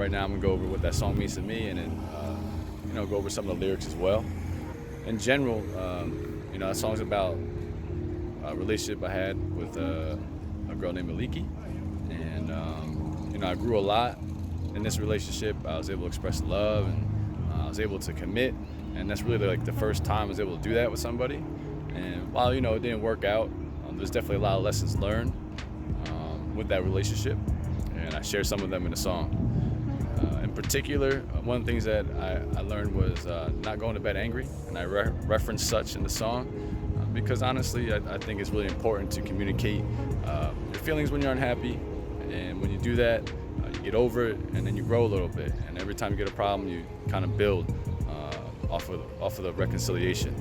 right now I'm gonna go over what that song means to me, and then go over some of the lyrics as well. In general, that song's about a relationship I had with a girl named Maliki, and I grew a lot in this relationship. I was able to express love, and I was able to commit, and that's really like the first time I was able to do that with somebody. And while it didn't work out, there's definitely a lot of lessons learned with that relationship, and I share some of them in the song. In particular, one of the things that I learned was not going to bed angry, and I reference such in the song because honestly, I think it's really important to communicate your feelings when you're unhappy, and when you do that, you get over it, and then you grow a little bit. And every time you get a problem, you kind of build off of the reconciliation.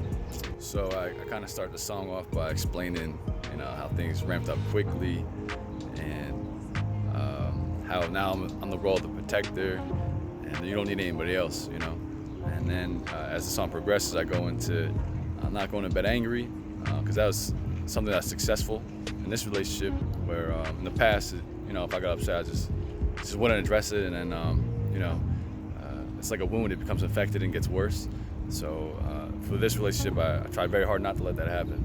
So I kind of start the song off by explaining, how things ramped up quickly, and how now I'm the role of the protector, and you don't need anybody else, And then as the song progresses, I go into not going to bed angry, because that was something that's successful in this relationship, where in the past, if I got upset, I just wouldn't address it, and then it's like a wound; it becomes infected and gets worse. So for this relationship, I tried very hard not to let that happen.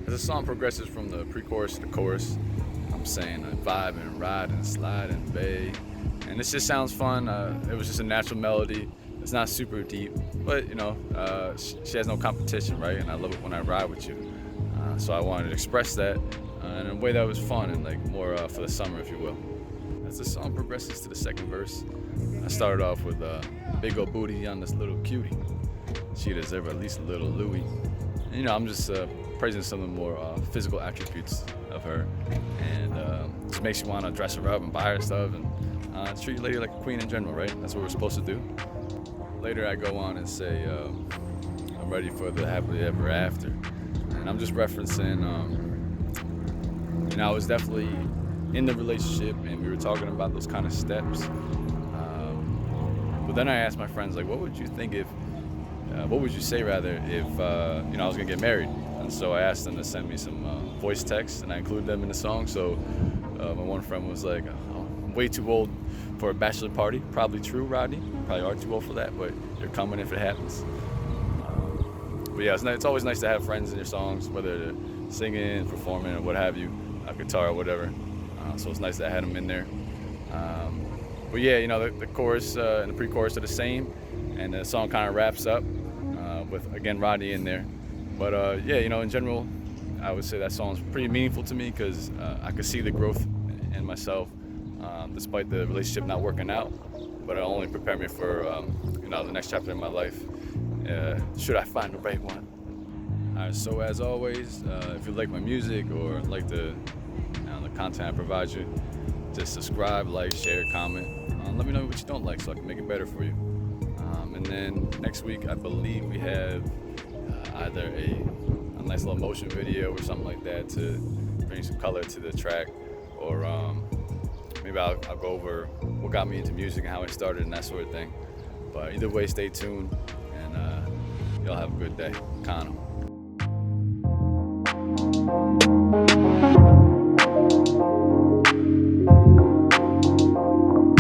As the song progresses from the pre-chorus to the chorus, I'm saying vibe and ride and slide and bay, and this just sounds fun. It was just a natural melody. It's not super deep, but she has no competition, right? And I love it when I ride with you. So I wanted to express that in a way that was fun and like more for the summer, if you will. As the song progresses to the second verse, I started off with big ol' booty on this little cutie. She deserves at least a little Louis. And, I'm just praising some of the more physical attributes of her, and just makes you want to dress her up and buy her stuff and treat a lady like a queen in general, right? That's what we're supposed to do. Later I go on and say, I'm ready for the happily ever after. And I'm just referencing, I was definitely in the relationship, and we were talking about those kind of steps. But then I asked my friends, like, what would you say if, I was gonna get married? And so I asked them to send me some voice texts, and I included them in the song. So my one friend was like, I'm way too old for a bachelor party. Probably true, Rodney. Probably are too old for that, but you're coming if it happens. But yeah, it's always nice to have friends in your songs, whether they're singing, performing, or what have you, guitar or whatever. So it's nice that I had them in there. But yeah, the chorus and the pre-chorus are the same, and the song kind of wraps up with, again, Rodney in there. But in general, I would say that song's pretty meaningful to me because I could see the growth in myself, despite the relationship not working out. But it only prepared me for the next chapter in my life, should I find the right one. All right, so as always, if you like my music or like the content I provide you, just subscribe, like, share, comment. Let me know what you don't like so I can make it better for you. And then next week, I believe we have either a nice little motion video or something like that to bring some color to the track, or maybe I'll go over what got me into music and how it started and that sort of thing. But either way, stay tuned, and y'all have a good day. Cano.